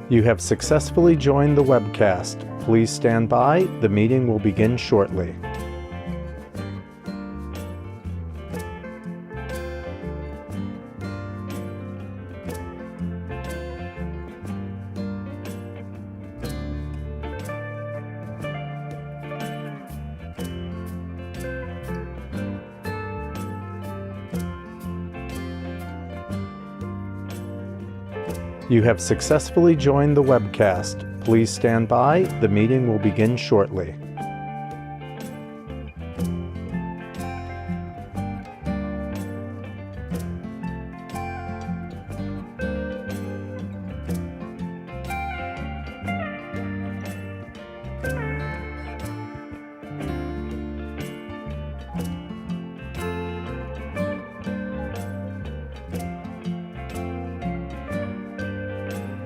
You have successfully joined the webcast. Please stand by. The meeting will begin shortly. You have successfully joined the webcast. Please stand by. The meeting will begin shortly.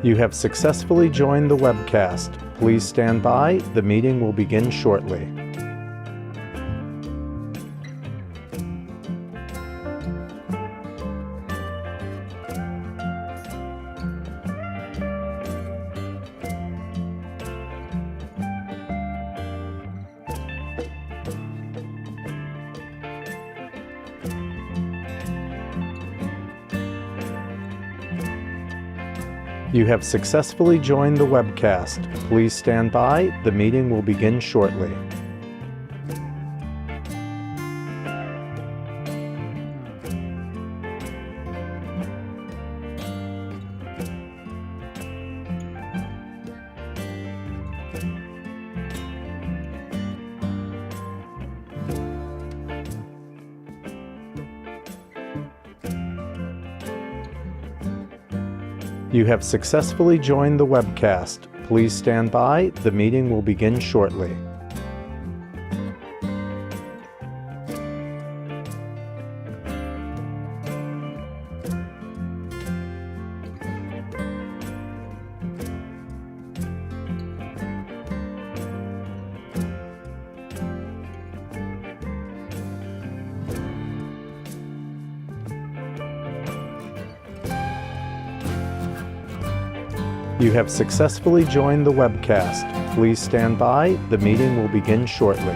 You have successfully joined the webcast. Please stand by. The meeting will begin shortly. You have successfully joined the webcast. Please stand by. The meeting will begin shortly. You have successfully joined the webcast. Please stand by. The meeting will begin shortly. You have successfully joined the webcast. Please stand by. The meeting will begin shortly.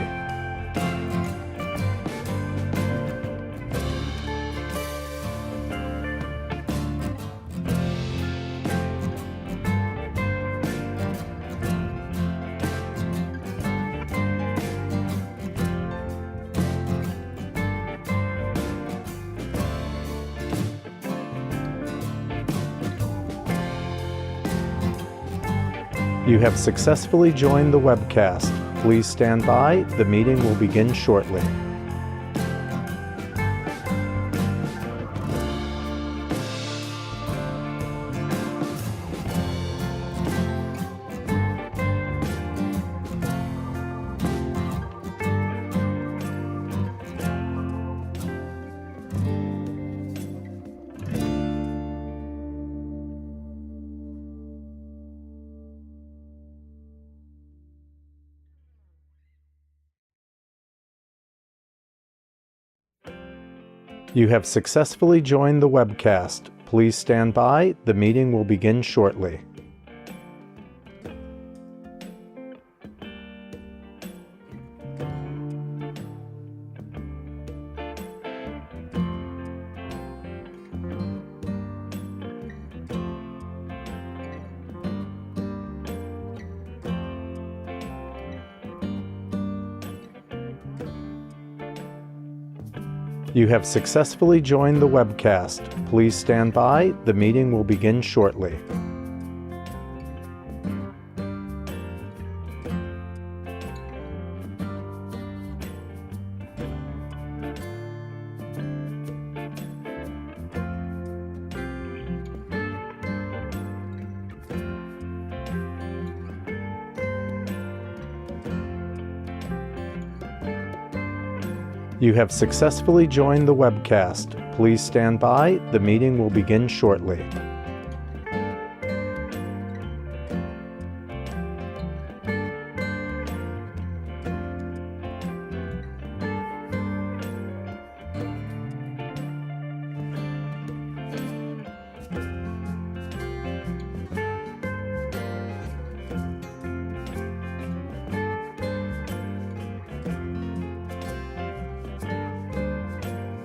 You have successfully joined the webcast. Please stand by. The meeting will begin shortly. You have successfully joined the webcast. Please stand by. The meeting will begin shortly. You have successfully joined the webcast. Please stand by. The meeting will begin shortly. You have successfully joined the webcast. Please stand by. The meeting will begin shortly.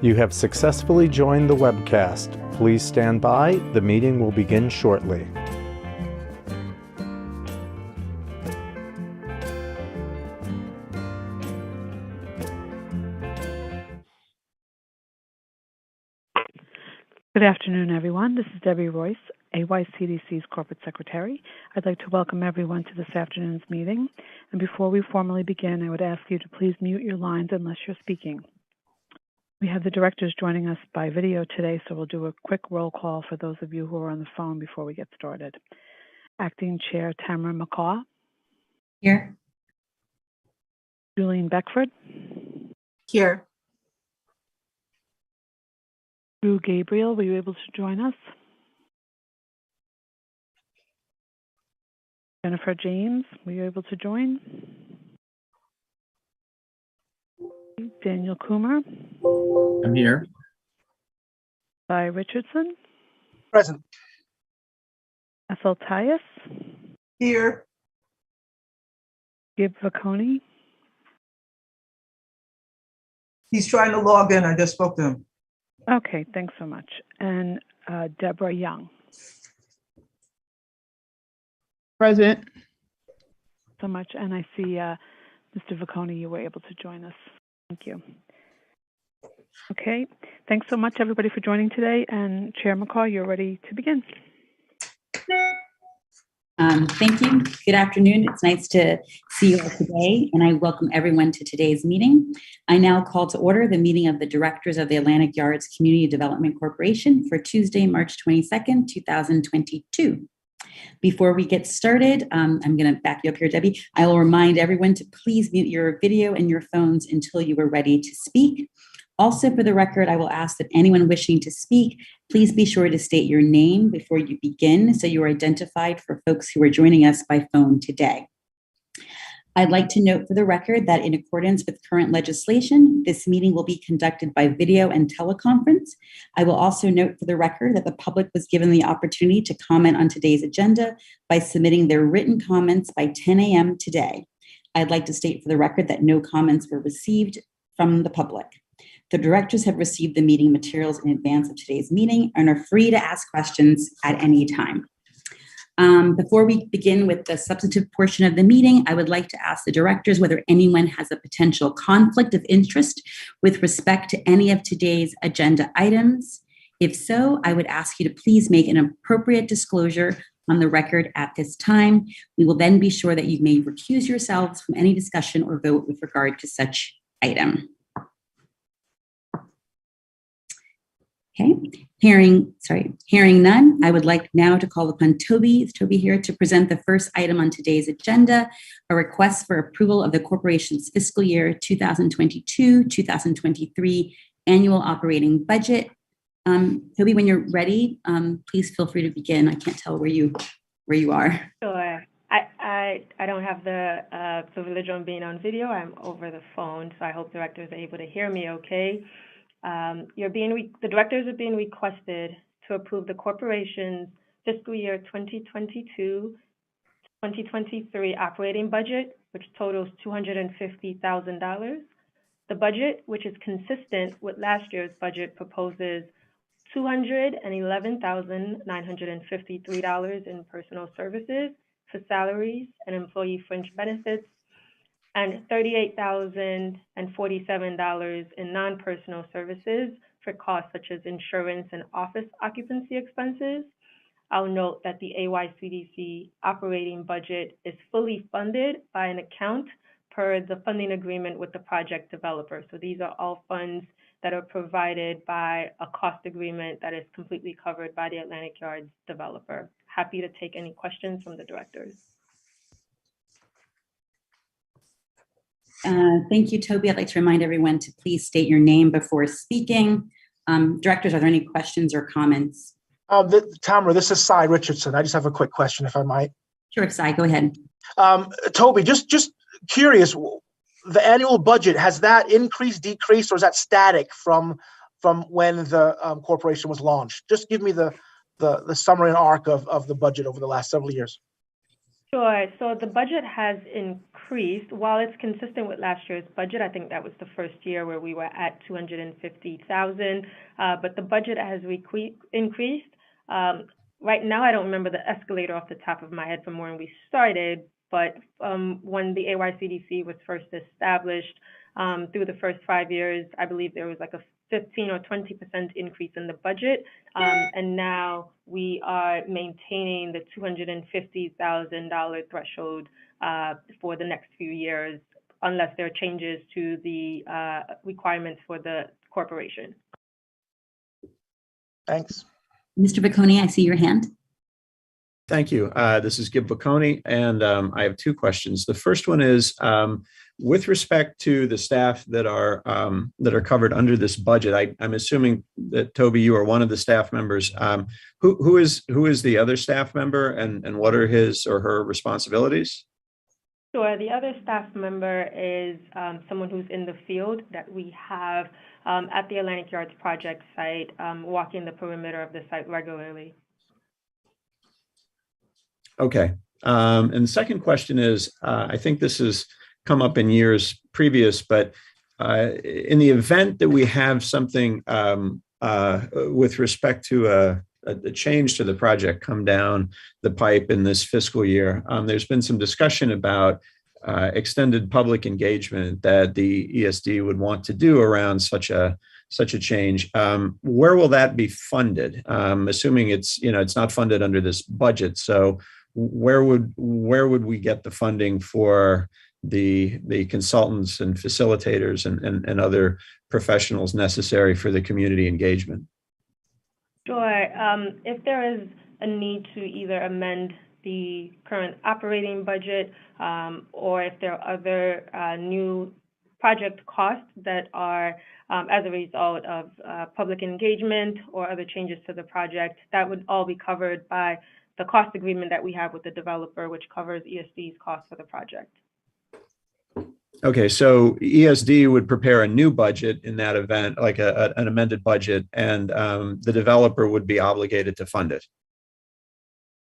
You have successfully joined the webcast. Please stand by. The meeting will begin shortly. Good afternoon, everyone. This is Debbie Royce, AYCDC's Corporate Secretary. I'd like to welcome everyone to this afternoon's meeting. And before we formally begin, I would ask you to please mute your lines unless you're speaking. We have the directors joining us by video today, so we'll do a quick roll call for those of you who are on the phone before we get started. Acting Chair Tamara McCaw. Here. Julian Beckford. Here. Drew Gabriel, were you able to join us? Jennifer James, were you able to join? Daniel Coomer. I'm here. Guy Richardson. Present. Ethel Tias. Here. Gib Vacconi. He's trying to log in. I just spoke to him. Okay, thanks so much. And Deborah Young. Present. So much. And I see Mr. Vacconi, you were able to join us. Thank you. Okay, thanks so much, everybody, for joining today. And Chair McCaw, you're ready to begin. Thank you. Good afternoon. It's nice to see you all today, and I welcome everyone to today's meeting. I now call to order the meeting of the directors of the Atlantic Yards Community Development Corporation for Tuesday, March 22nd, 2022. Before we get started, I'm going to back you up here, Debbie. I will remind everyone to please mute your video and your phones until you are ready to speak. Also, for the record, I will ask that anyone wishing to speak, please be sure to state your name before you begin so you are identified for folks who are joining us by phone today. I'd like to note for the record that in accordance with current legislation, this meeting will be conducted by video and teleconference. I will also note for the record that the public was given the opportunity to comment on today's agenda by submitting their written comments by 10 a.m. today. I'd like to state for the record that no comments were received from the public. The directors have received the meeting materials in advance of today's meeting and are free to ask questions at any time. Before we begin with the substantive portion of the meeting, I would like to ask the directors whether anyone has a potential conflict of interest with respect to any of today's agenda items. If so, I would ask you to please make an appropriate disclosure on the record at this time. We will then be sure that you may recuse yourselves from any discussion or vote with regard to such item. Okay, hearing none, I would like now to call upon Toby here to present the first item on today's agenda, a request for approval of the corporation's fiscal year 2022-2023 annual operating budget. Toby, when you're ready, please feel free to begin. I can't tell where you are. Sure. I don't have the privilege of being on video. I'm over the phone, so I hope directors are able to hear me okay. The directors are being requested to approve the corporation's fiscal year 2022-2023 operating budget, which totals $250,000. The budget, which is consistent with last year's budget, proposes $211,953 in personal services for salaries and employee fringe benefits, and $38,047 in non-personal services for costs such as insurance and office occupancy expenses. I'll note that the AYCDC operating budget is fully funded by an account per the funding agreement with the project developer. So these are all funds that are provided by a cost agreement that is completely covered by the Atlantic Yards developer. Happy to take any questions from the directors. Thank you, Toby. I'd like to remind everyone to please state your name before speaking. Directors, are there any questions or comments? Tamara, this is Cy Richardson. I just have a quick question, if I might. Sure, Cy, go ahead. Toby, just curious, the annual budget, has that increased, decreased, or is that static from when the corporation was launched? Just give me the summary and arc of the budget over the last several years. Sure. So the budget has increased. While it's consistent with last year's budget, I think that was the first year where we were at 250,000. But the budget has increased. Right now, I don't remember the escalator off the top of my head from when we started, but when the AYCDC was first established, through the first 5 years, I believe there was like a 15 or 20% increase in the budget. And now we are maintaining the $250,000 threshold for the next few years, unless there are changes to the requirements for the corporation. Thanks. Mr. Bocconi, I see your hand. Thank you. This is Gib Bocconi, and I have two questions. The first one is with respect to the staff that are covered under this budget. I'm assuming that Toby, you are one of the staff members. Who is the other staff member, and what are his or her responsibilities? Sure. The other staff member is someone who's in the field that we have at the Atlantic Yards project site, walking the perimeter of the site regularly. Okay. And the second question is, I think this has come up in years previous, but in the event that we have something with respect to a change to the project come down the pipe in this fiscal year, there's been some discussion about extended public engagement that the ESD would want to do around such a change. Where will that be funded? Assuming it's not funded under this budget. So where would we get the funding for the consultants and facilitators and other professionals necessary for the community engagement? Sure. If there is a need to either amend the current operating budget, or if there are other new project costs that are as a result of public engagement or other changes to the project, that would all be covered by the cost agreement that we have with the developer, which covers ESD's costs for the project. Okay, so ESD would prepare a new budget in that event, like an amended budget, and the developer would be obligated to fund it.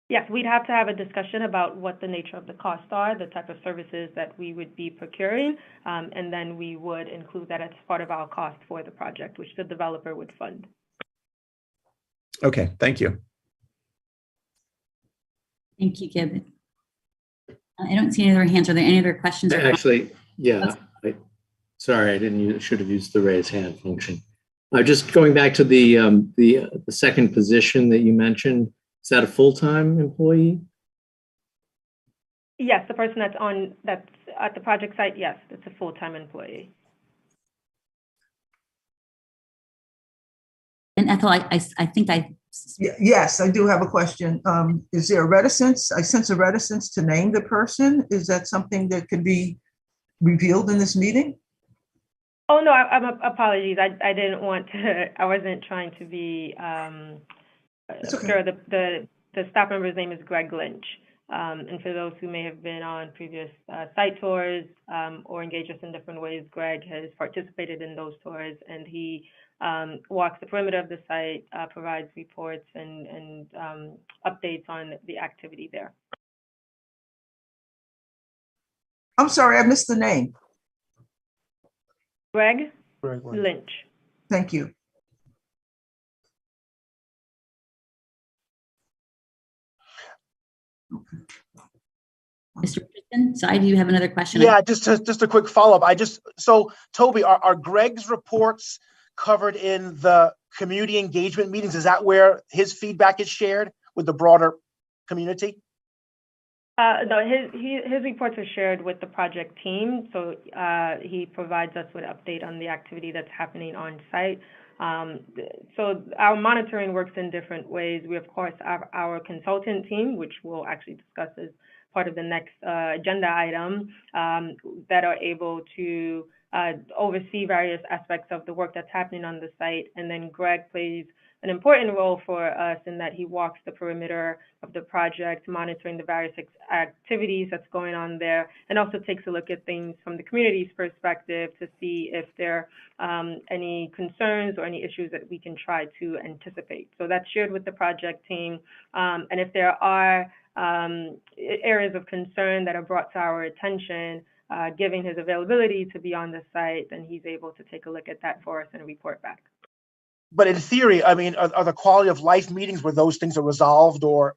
Yes, we'd have to have a discussion about what the nature of the costs are, the type of services that we would be procuring, and then we would include that as part of our cost for the project, which the developer would fund. Okay, thank you. Thank you, Gib. I don't see any other hands. Are there any other questions? Actually, yeah. Sorry, I should have used the raise hand function. Just going back to the second position that you mentioned, is that a full-time employee? Yes, the person that's at the project site, yes, it's a full-time employee. And Ethel, I think Yes, I do have a question. Is there a reticence? I sense a reticence to name the person. Is that something that could be revealed in this meeting? Oh, no, apologies. I didn't want to, I wasn't trying to be, Okay. sure, the staff member's name is Greg Lynch. And for those who may have been on previous site tours or engaged us in different ways, Greg has participated in those tours, and he walks the perimeter of the site, provides reports and updates on the activity there. I'm sorry, I missed the name. Greg Greg Lynch. Lynch. Thank you. Mr. Richardson, sorry, do you have another question? Yeah, just a quick follow-up. So Toby, are Greg's reports covered in the community engagement meetings? Is that where his feedback is shared with the broader community? No, his reports are shared with the project team. So he provides us with an update on the activity that's happening on site. So our monitoring works in different ways. We, of course, have our consultant team, which we'll actually discuss as part of the next agenda item, that are able to oversee various aspects of the work that's happening on the site. And then Greg plays an important role for us in that he walks the perimeter of the project, monitoring the various activities that's going on there, and also takes a look at things from the community's perspective to see if there are any concerns or any issues that we can try to anticipate. So that's shared with the project team. And if there are areas of concern that are brought to our attention, given his availability to be on the site, then he's able to take a look at that for us and report back. But in theory, I mean, are the quality of life meetings where those things are resolved or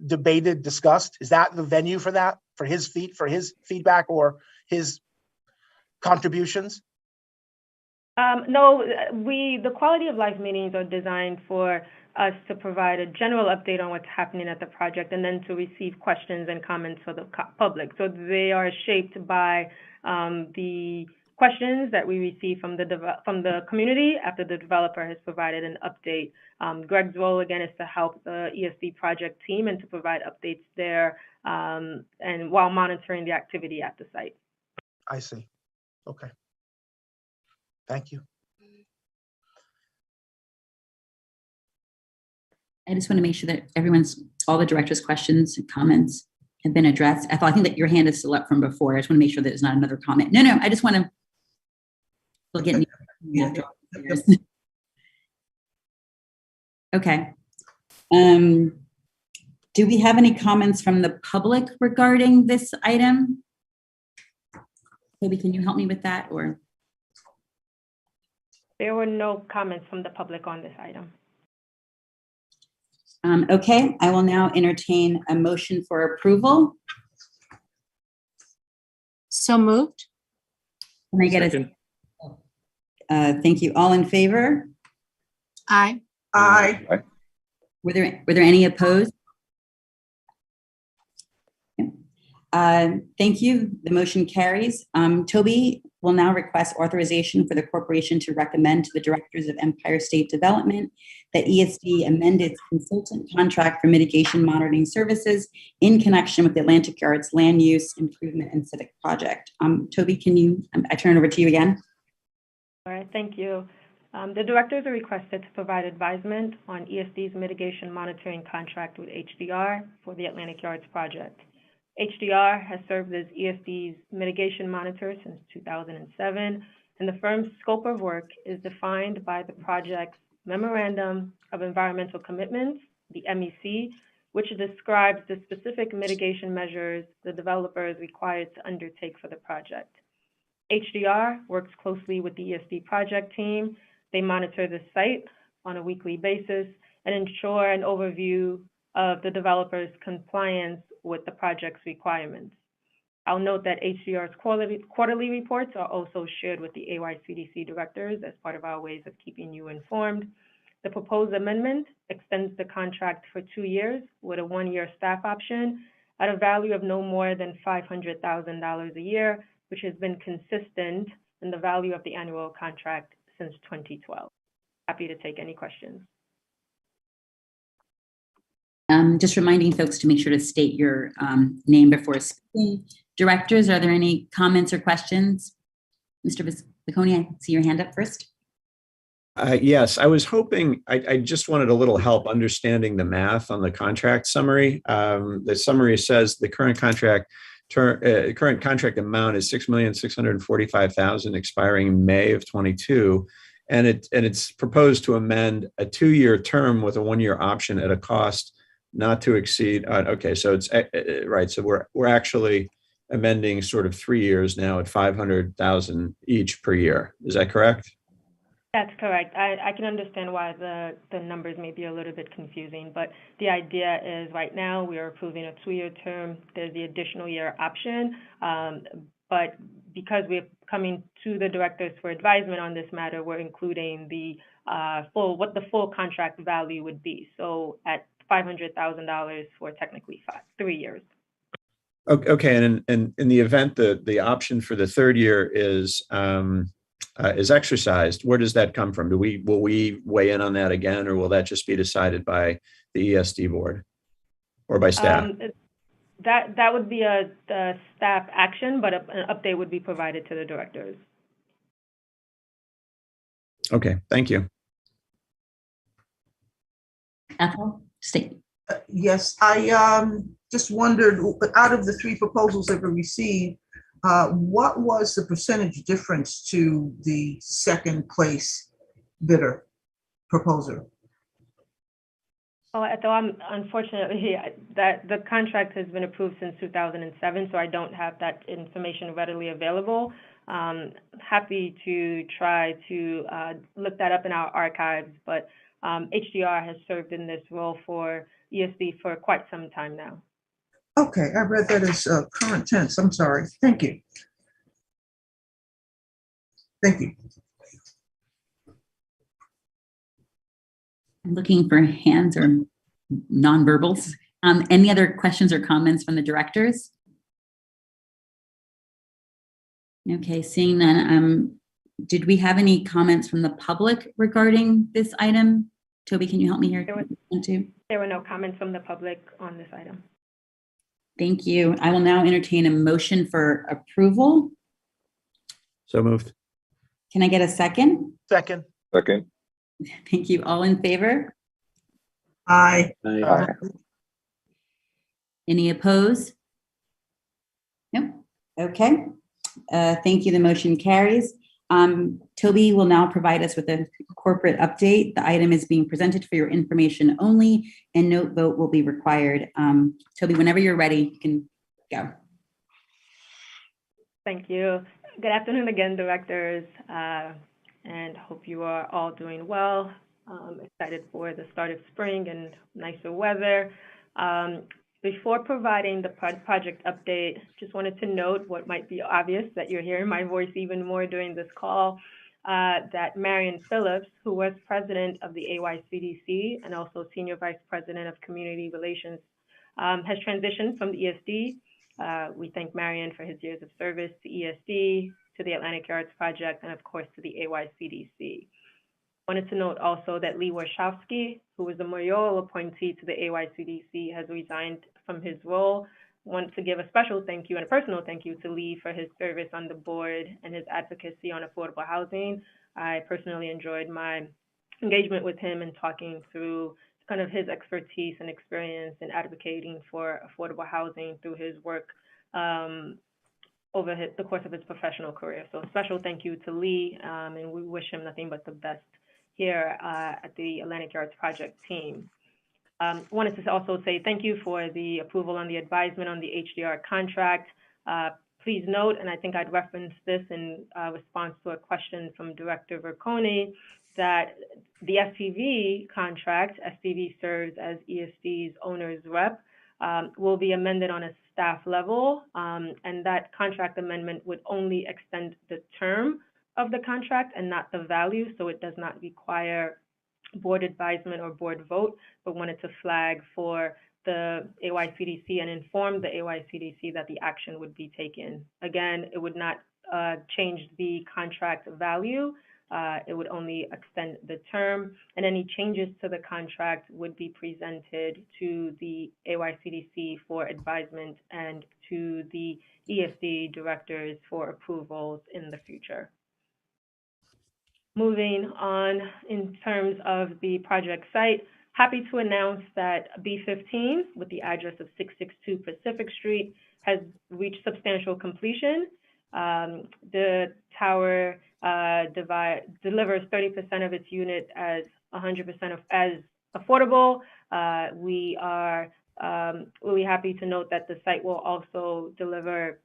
debated, discussed? Is that the venue for that, for his feedback or his contributions? No, the quality of life meetings are designed for us to provide a general update on what's happening at the project and then to receive questions and comments for the public. So they are shaped by the questions that we receive from the community after the developer has provided an update. Greg's role, again, is to help the ESD project team and to provide updates there and while monitoring the activity at the site. I see. Okay. Thank you. I just want to make sure that all the director's questions and comments have been addressed. I think that your hand is still up from before. I just want to make sure that there's not another comment. No, I just want to look at me. Okay. Do we have any comments from the public regarding this item? Maybe can you help me with that, or? There were no comments from the public on this item. Okay, I will now entertain a motion for approval. So moved. Can I get Second. thank you. All in favor? Aye. Aye. Were there any opposed? Thank you. The motion carries. Toby will now request authorization for the corporation to recommend to the directors of Empire State Development that ESD amend its consultant contract for mitigation monitoring services in connection with the Atlantic Yards Land Use Improvement and Civic Project. Toby, I turn it over to you again. All right, thank you. The directors are requested to provide advisement on ESD's mitigation monitoring contract with HDR for the Atlantic Yards project. HDR has served as ESD's mitigation monitor since 2007, and the firm's scope of work is defined by the project's Memorandum of Environmental Commitments, the MEC, which describes the specific mitigation measures the developer is required to undertake for the project. HDR works closely with the ESD project team. They monitor the site on a weekly basis and ensure an overview of the developer's compliance with the project's requirements. I'll note that HDR's quarterly reports are also shared with the AYCDC directors as part of our ways of keeping you informed. The proposed amendment extends the contract for 2 years with a 1-year staff option at a value of no more than $500,000 a year, which has been consistent in the value of the annual contract since 2012. Happy to take any questions. Just reminding folks to make sure to state your name before speaking. Directors, are there any comments or questions? Mr. Bocconi, I see your hand up first. Yes, I was hoping, I just wanted a little help understanding the math on the contract summary. The summary says the current contract amount is $6,645,000 expiring in May of 22. And it's proposed to amend a 2-year term with a 1-year option at a cost not to exceed. Okay, so it's right. So we're actually amending sort of 3 years now at $500,000 each per year. Is that correct? That's correct. I can understand why the numbers may be a little bit confusing, but the idea is right now we are approving a 2-year term. There's the additional year option, but because we're coming to the directors for advisement on this matter, we're including the what the full contract value would be. So at $500,000 for technically 3 years. Okay, and in the event that the option for the 3rd year is exercised, where does that come from? Will we weigh in on that again, or will that just be decided by the ESD board or by staff? That would be a staff action, but an update would be provided to the directors. Okay, thank you. Ethel, state. Yes, I just wondered, out of the 3 proposals that were received, what was the percentage difference to the second place bidder proposer? Oh, though unfortunately, that the contract has been approved since 2007, so I don't have that information readily available. Happy to try to look that up in our archives, but HDR has served in this role for ESD for quite some time now. Okay, I read that as current tense. I'm sorry. Thank you. Thank you. I'm looking for hands or nonverbals. Any other questions or comments from the directors? Okay, seeing none, did we have any comments from the public regarding this item? Toby, can you help me here? There were no comments from the public on this item. Thank you. I will now entertain a motion for approval. So moved. Can I get a second? Second. Second. Thank you. All in favor? Aye. Aye. Any opposed? Nope. Okay. Thank you. The motion carries. Toby will now provide us with a corporate update. The item is being presented for your information only, and no vote will be required. Toby, whenever you're ready, you can go. Thank you. Good afternoon again, directors, and hope you are all doing well. Excited for the start of spring and nicer weather. Before providing the project update, just wanted to note what might be obvious, that you're hearing my voice even more during this call, that Marion Phillips, who was president of the AYCDC and also senior vice president of community relations, has transitioned from the ESD. We thank Marion for his years of service to ESD, to the Atlantic Yards Project, and of course to the AYCDC. Wanted to note also that Lee Warshawski, who was the mayoral appointee to the AYCDC, has resigned from his role. Want to give a special thank you and a personal thank you to Lee for his service on the board and his advocacy on affordable housing. I personally enjoyed my engagement with him and talking through kind of his expertise and experience in advocating for affordable housing through his work over the course of his professional career. So a special thank you to Lee, and we wish him nothing but the best here at the Atlantic Yards Project team. Wanted to also say thank you for the approval on the advisement on the HDR contract. Please note, and I think I'd referenced this in response to a question from Director Verconi, that the SPV contract, SPV serves as ESD's owner's rep, will be amended on a staff level, and that contract amendment would only extend the term of the contract and not the value, so it does not require board advisement or board vote, but wanted to flag for the AYCDC and inform the AYCDC that the action would be taken. Again, it would not change the contract value. It would only extend the term, and any changes to the contract would be presented to the AYCDC for advisement and to the ESD directors for approvals in the future. Moving on, in terms of the project site, happy to announce that B15, with the address of 662 Pacific Street, has reached substantial completion. The tower delivers 30% of its unit as 100% as affordable. We are really happy to note that the site will also deliver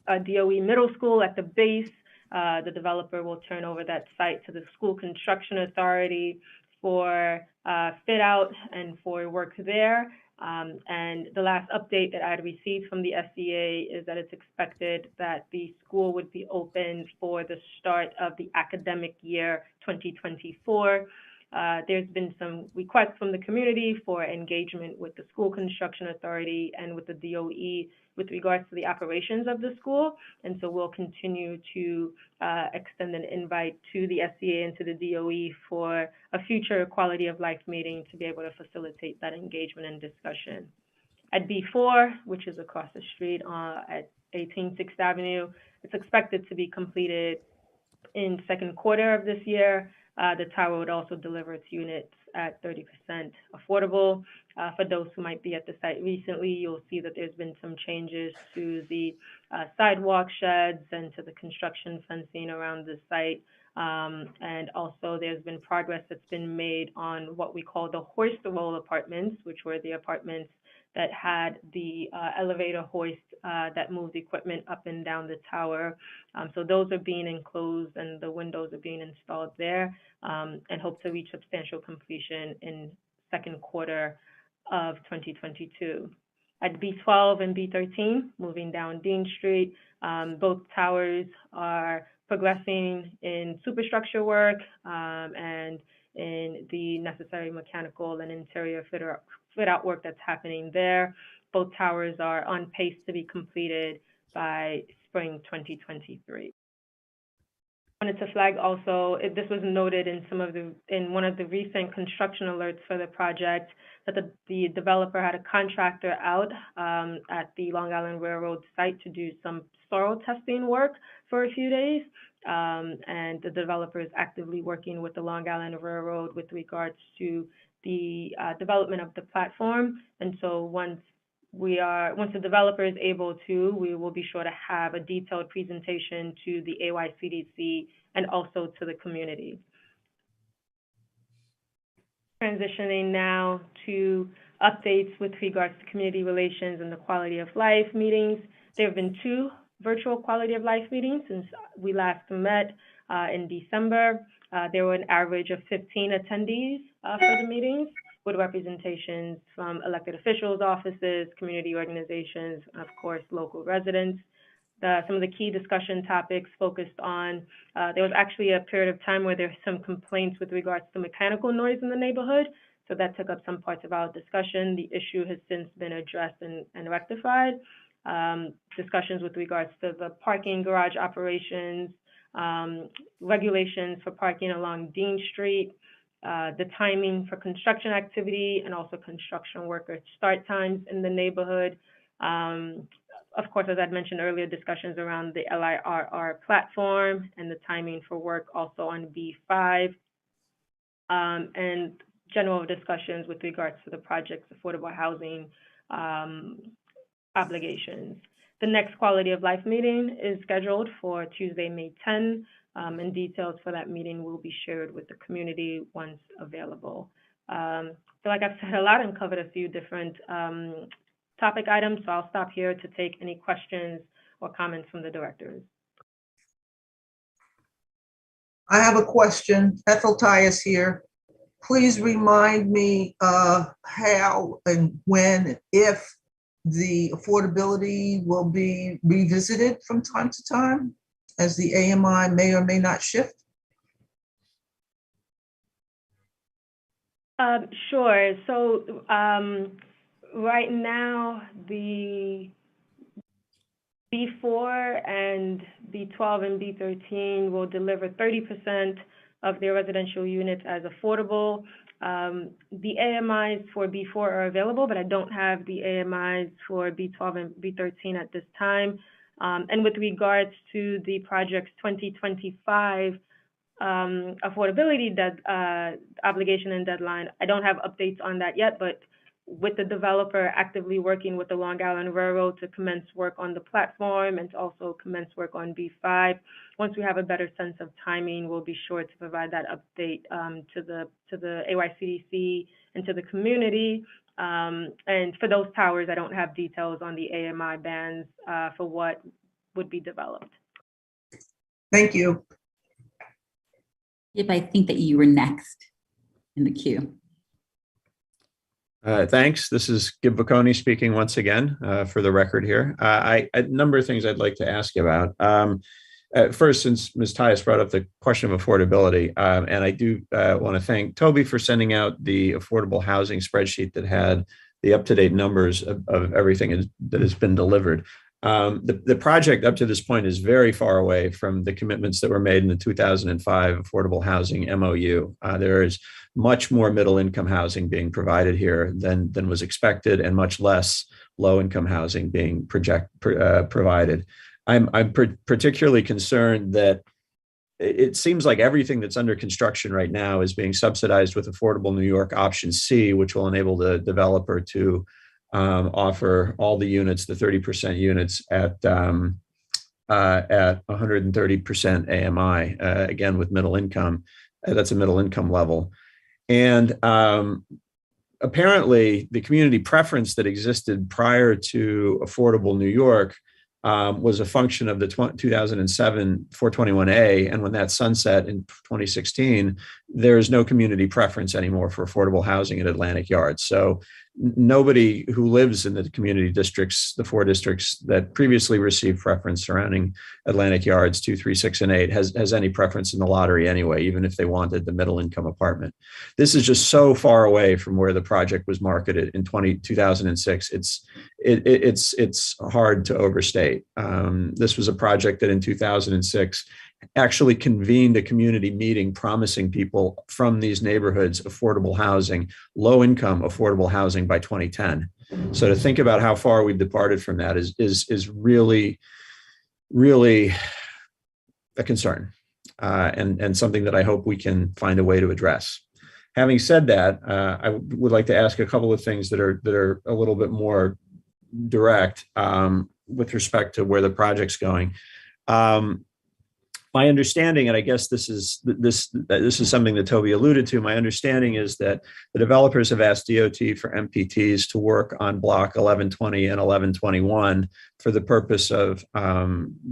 a DOE middle school at the base. The developer will turn over that site to the School Construction Authority for fit out and for work there. And the last update that I had received from the SCA is that it's expected that the school would be open for the start of the academic year 2024. There's been some requests from the community for engagement with the School Construction Authority and with the DOE with regards to the operations of the school. And so we'll continue to extend an invite to the SCA and to the DOE for a future quality of life meeting to be able to facilitate that engagement and discussion. At B4, which is across the street at 18 6th Avenue, it's expected to be completed in second quarter of this year. The tower would also deliver its units at 30% affordable. For those who might be at the site recently, you'll see that there's been some changes to the sidewalk sheds and to the construction fencing around the site And also there's been progress that's been made on what we call the hoist roll apartments, which were the apartments that had the elevator hoist that moved equipment up and down the tower. So those are being enclosed and the windows are being installed there, and hope to reach substantial completion in second quarter of 2022. At B12 and B13, moving down Dean Street, both towers are progressing in superstructure work and in the necessary mechanical and interior fit-out work that's happening there. Both towers are on pace to be completed by spring 2023. I wanted to flag also, this was noted in one of the recent construction alerts for the project, that the developer had a contractor out at the Long Island Railroad site to do some soil testing work for a few days. And the developer is actively working with the Long Island Railroad with regards to the development of the platform. And so once the developer is able to, we will be sure to have a detailed presentation to the AYCDC and also to the community. Transitioning now to updates with regards to community relations and the quality of life meetings. There have been 2 virtual quality of life meetings since we last met in December. There were an average of 15 attendees for the meetings, with representations from elected officials' offices, community organizations, and of course, local residents. Some of the key discussion topics focused on, there was actually a period of time where there were some complaints with regards to mechanical noise in the neighborhood. So that took up some parts of our discussion. The issue has since been addressed and rectified. Discussions with regards to the parking garage operations, regulations for parking along Dean Street, the timing for construction activity, and also construction worker start times in the neighborhood. Of course, as I'd mentioned earlier, discussions around the LIRR platform and the timing for work also on B5, and general discussions with regards to the project's affordable housing obligations. The next quality of life meeting is scheduled for Tuesday, May 10, and details for that meeting will be shared with the community once available. So like I've said a lot and covered a few different topic items, so I'll stop here to take any questions or comments from the directors. I have a question. Ethel Tyus here. Please remind me how and when, if the affordability will be revisited from time to time as the AMI may or may not shift? Sure. So right now, the B4 and B12 and B13 will deliver 30% of their residential units as affordable. The AMIs for B4 are available, but I don't have the AMIs for B12 and B13 at this time. And with regards to the project's 2025 affordability obligation and deadline, I don't have updates on that yet, but with the developer actively working with the Long Island Railroad to commence work on the platform and to also commence work on B5. Once we have a better sense of timing, we'll be sure to provide that update to the AYCDC and to the community. And for those towers, I don't have details on the AMI bands for what would be developed. Thank you. Yep, I think that you were next in the queue. Thanks. This is Gib Bocconi speaking once again for the record here. A number of things I'd like to ask you about. First, since Ms. Tyus brought up the question of affordability, and I do want to thank Toby for sending out the affordable housing spreadsheet that had the up-to-date numbers of everything that has been delivered. The project up to this point is very far away from the commitments that were made in the 2005 Affordable Housing MOU. There is much more middle-income housing being provided here than was expected, and much less low-income housing being provided. I'm particularly concerned that it seems like everything that's under construction right now is being subsidized with Affordable New York Option C, which will enable the developer to offer all the units, the 30% units at at 130% AMI, again, with middle income. That's a middle income level. And apparently, the community preference that existed prior to Affordable New York was a function of the 2007 421A. And when that sunset in 2016, there's no community preference anymore for affordable housing at Atlantic Yards. So nobody who lives in the community districts, the 4 districts that previously received preference surrounding Atlantic Yards 2, 3, 6, and 8 has any preference in the lottery anyway, even if they wanted the middle income apartment. This is just so far away from where the project was marketed in 2006. It's hard to overstate. This was a project that in 2006 actually convened a community meeting promising people from these neighborhoods affordable housing, low income affordable housing by 2010. So to think about how far we've departed from that is really, really a concern, and something that I hope we can find a way to address. Having said that, I would like to ask a couple of things that are a little bit more direct with respect to where the project's going. My understanding, and I guess this is something that Toby alluded to, my understanding is that the developers have asked DOT for MPTs to work on block 1120 and 1121 for the purpose of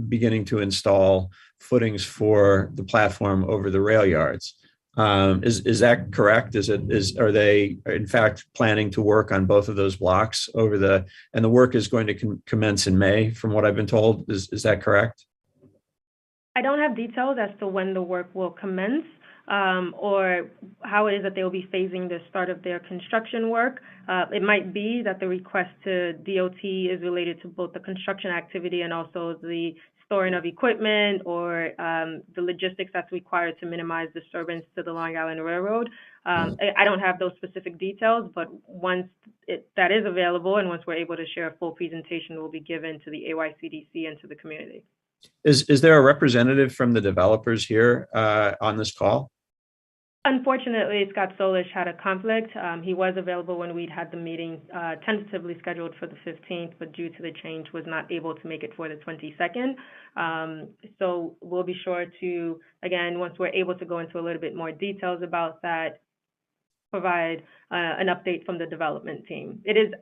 beginning to install footings for the platform over the rail yards. Is that correct? Are they in fact planning to work on both of those blocks and the work is going to commence in May, from what I've been told? Is that correct? I don't have details as to when the work will commence or how it is that they will be phasing the start of their construction work. It might be that the request to DOT is related to both the construction activity and also the storing of equipment or the logistics that's required to minimize disturbance to the Long Island Railroad. I don't have those specific details, but once that is available and once we're able to share a full presentation, will be given to the AYCDC and to the community. Is there a representative from the developers here on this call? Unfortunately, Scott Solish had a conflict. He was available when we'd had the meeting tentatively scheduled for the 15th, but due to the change was not able to make it for the 22nd. So we'll be sure to, again, once we're able to go into a little bit more details about that, provide an update from the development team. It is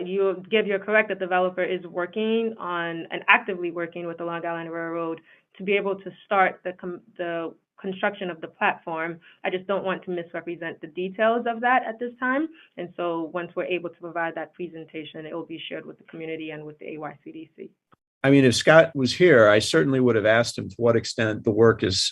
you're correct, the developer is working on and actively working with the Long Island Railroad to be able to start the construction of the platform. I just don't want to misrepresent the details of that at this time. And so once we're able to provide that presentation, it will be shared with the community and with the AYCDC. I mean, if Scott was here, I certainly would have asked him to what extent the work is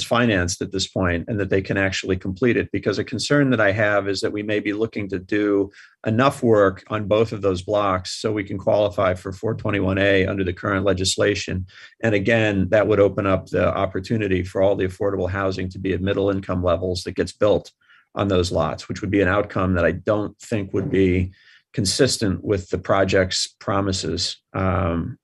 financed at this point and that they can actually complete it. Because a concern that I have is that we may be looking to do enough work on both of those blocks so we can qualify for 421A under the current legislation. And again, that would open up the opportunity for all the affordable housing to be at middle income levels that gets built on those lots, which would be an outcome that I don't think would be consistent with the project's promises, so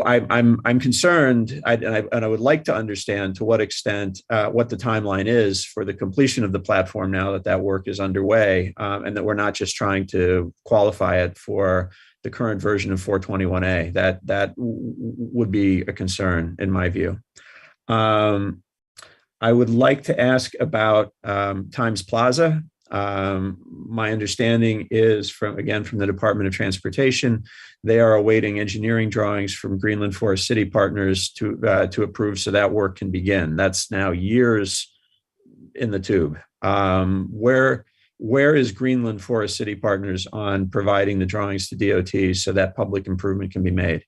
I'm concerned, and I would like to understand to what extent what the timeline is for the completion of the platform now that work is underway, and that we're not just trying to qualify it for the current version of 421A. That would be a concern in my view. I would like to ask about Times Plaza. My understanding is from the Department of Transportation, they are awaiting engineering drawings from Greenland Forest City Partners to approve so that work can begin. That's now years in the tube. Where is Greenland Forest City Partners on providing the drawings to DOT so that public improvement can be made?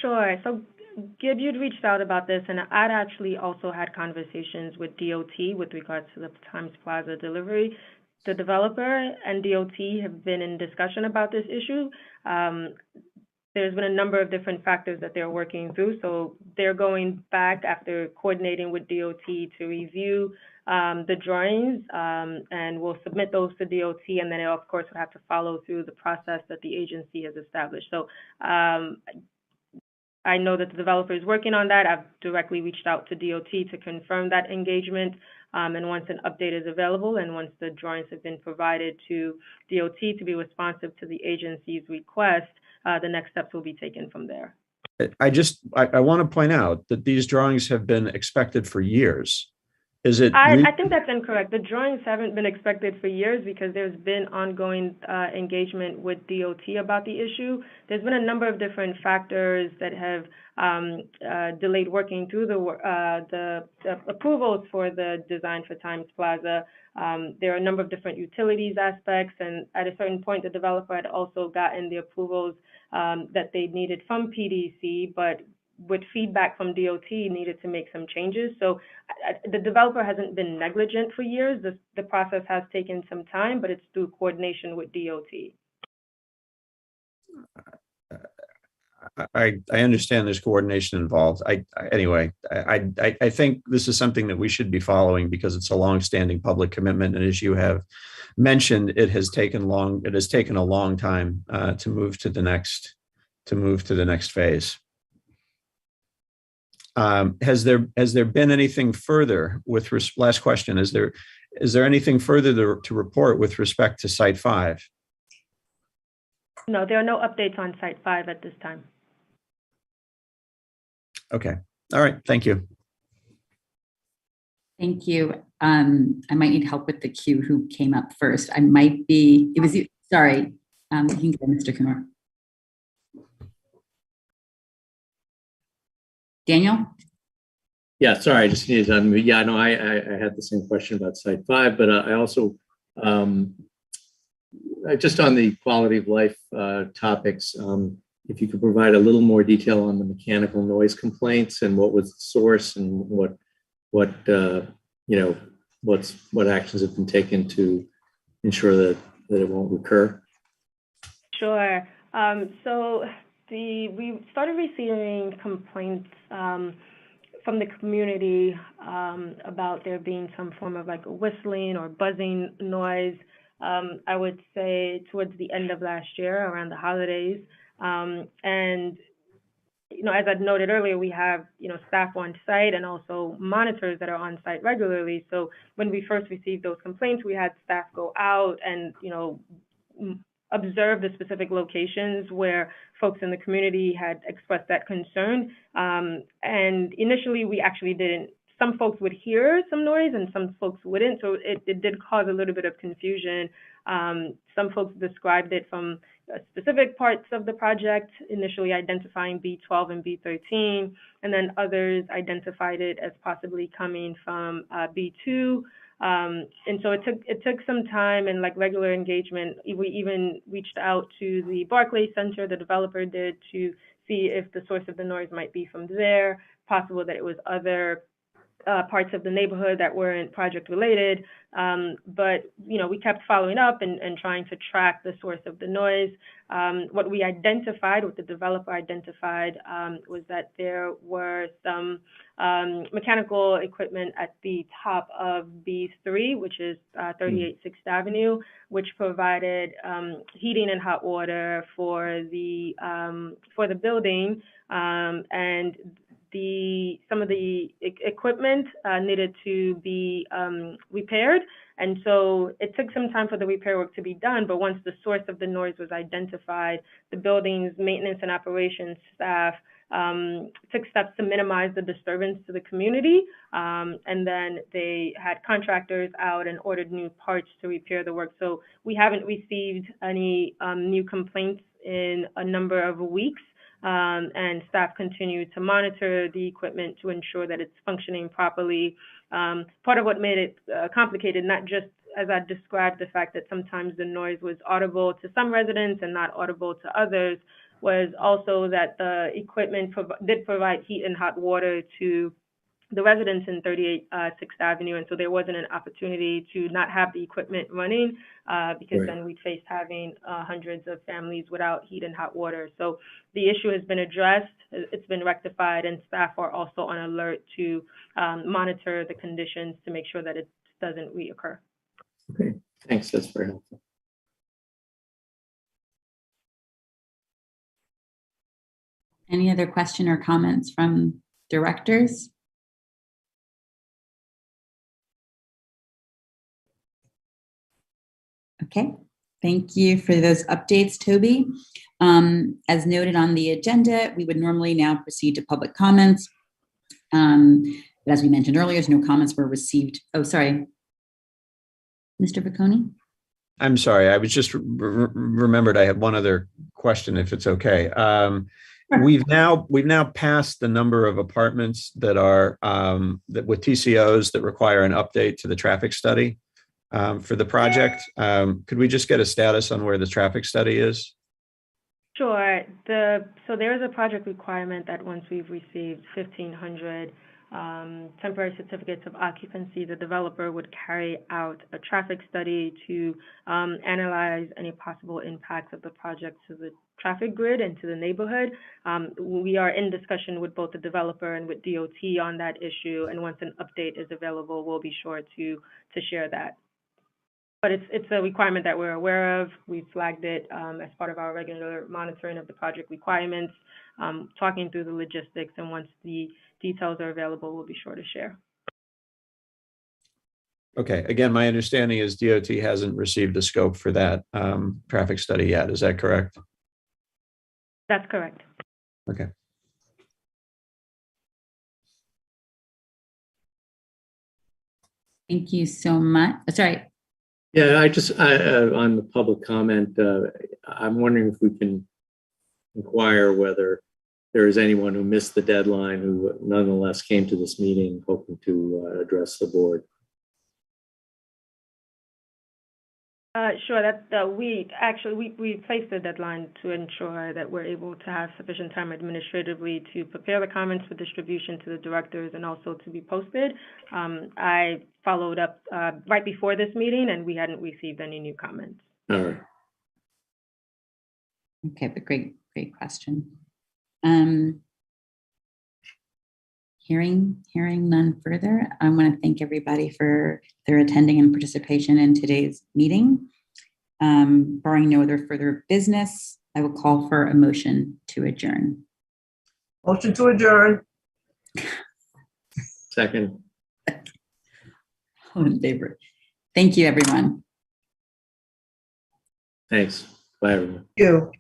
Sure. So Gib, you'd reached out about this, and I'd actually also had conversations with DOT with regards to the Times Plaza delivery. The developer and DOT have been in discussion about this issue. There's been a number of different factors that they're working through. So they're going back after coordinating with DOT to review the drawings, and we'll submit those to DOT, and then it, of course, will have to follow through the process that the agency has established. So I know that the developer is working on that. I've directly reached out to DOT to confirm that engagement. And once an update is available and once the drawings have been provided to DOT to be responsive to the agency's request, the next steps will be taken from there. I want to point out that these drawings have been expected for years. Is it? I think that's incorrect. The drawings haven't been expected for years because there's been ongoing engagement with DOT about the issue. There's been a number of different factors that have delayed working through the approvals for the design for Times Plaza. There are a number of different utilities aspects, and at a certain point, the developer had also gotten the approvals that they needed from PDC, but with feedback from DOT, needed to make some changes. So the developer hasn't been negligent for years. The process has taken some time, but it's through coordination with DOT. I understand there's coordination involved. Anyway, I think this is something that we should be following because it's a long-standing public commitment, and as you have mentioned, it has taken a long time to move to the next phase. Has there been anything further last question? Is there anything further to report with respect to Site 5? No, there are no updates on Site 5 at this time. Okay. All right. Thank you. Thank you. I might need help with the queue who came up first. It was you. Sorry. You can go, Mr. Kumar. Daniel? Yeah, sorry, I just needed to unmute. Yeah, no, I had the same question about Site 5, but I also, just on the quality of life topics, if you could provide a little more detail on the mechanical noise complaints and what was the source and what actions have been taken to ensure that it won't recur. Sure. So we started receiving complaints from the community about there being some form of like a whistling or buzzing noise. I would say towards the end of last year, around the holidays. And, as I noted earlier, we have, staff on site and also monitors that are on site regularly. So when we first received those complaints, we had staff go out and, observe the specific locations where folks in the community had expressed that concern. And initially, we actually didn't. Some folks would hear some noise and some folks wouldn't. So it did cause a little bit of confusion. Some folks described it from specific parts of the project, initially identifying B12 and B13, and then others identified it as possibly coming from B2. And so it took some time and like regular engagement. We even reached out to the Barclay Center, the developer did, to see if the source of the noise might be from there, possible that it was other parts of the neighborhood that weren't project related. But, we kept following up and trying to track the source of the noise. What we identified, what the developer identified, was that there were some mechanical equipment at the top of B3, which is 38 6th Avenue, which provided heating and hot water for the building, and some of the equipment needed to be repaired. And so it took some time for the repair work to be done, but once the source of the noise was identified, the building's maintenance and operations staff took steps to minimize the disturbance to the community. And then they had contractors out and ordered new parts to repair the work. So we haven't received any new complaints in a number of weeks. And staff continue to monitor the equipment to ensure that it's functioning properly. Part of what made it complicated, not just as I described the fact that sometimes the noise was audible to some residents and not audible to others, was also that the equipment did provide heat and hot water to the residents in 38 6th Avenue, and so there wasn't an opportunity to not have the equipment running because Right. then we faced having hundreds of families without heat and hot water. So the issue has been addressed, it's been rectified, and staff are also on alert to monitor the conditions to make sure that it doesn't reoccur. Okay, thanks. That's very helpful. Any other question or comments from directors? Okay, thank you for those updates, Toby. As noted on the agenda, we would normally now proceed to public comments. But as we mentioned earlier, no comments were received. Oh, sorry. Mr. Bocconi? I'm sorry. I was just remembered I had one other question, if it's okay. We've now passed the number of apartments that are that with TCOs that require an update to the traffic study for the project. Could we just get a status on where the traffic study is? Sure. So there is a project requirement that once we've received 1,500 temporary certificates of occupancy, the developer would carry out a traffic study to analyze any possible impacts of the project to the traffic grid and to the neighborhood. We are in discussion with both the developer and with DOT on that issue, and once an update is available, we'll be sure to share that. But it's a requirement that we're aware of. We flagged it as part of our regular monitoring of the project requirements, talking through the logistics, and once the details are available, we'll be sure to share. Okay. Again, my understanding is DOT hasn't received the scope for that traffic study yet. Is that correct? That's correct. Okay. Thank you so much. Sorry. Yeah, on the public comment, I'm wondering if we can inquire whether there is anyone who missed the deadline who nonetheless came to this meeting hoping to address the board. Sure. We placed a deadline to ensure that we're able to have sufficient time administratively to prepare the comments for distribution to the directors and also to be posted. I followed up right before this meeting, and we hadn't received any new comments. All right. Okay, but great question. Hearing none further, I want to thank everybody for their attending and participation in today's meeting. Barring no other further business, I will call for a motion to adjourn. Motion to adjourn. Second. All in favor. Thank you, everyone. Thanks. Bye, everyone. You.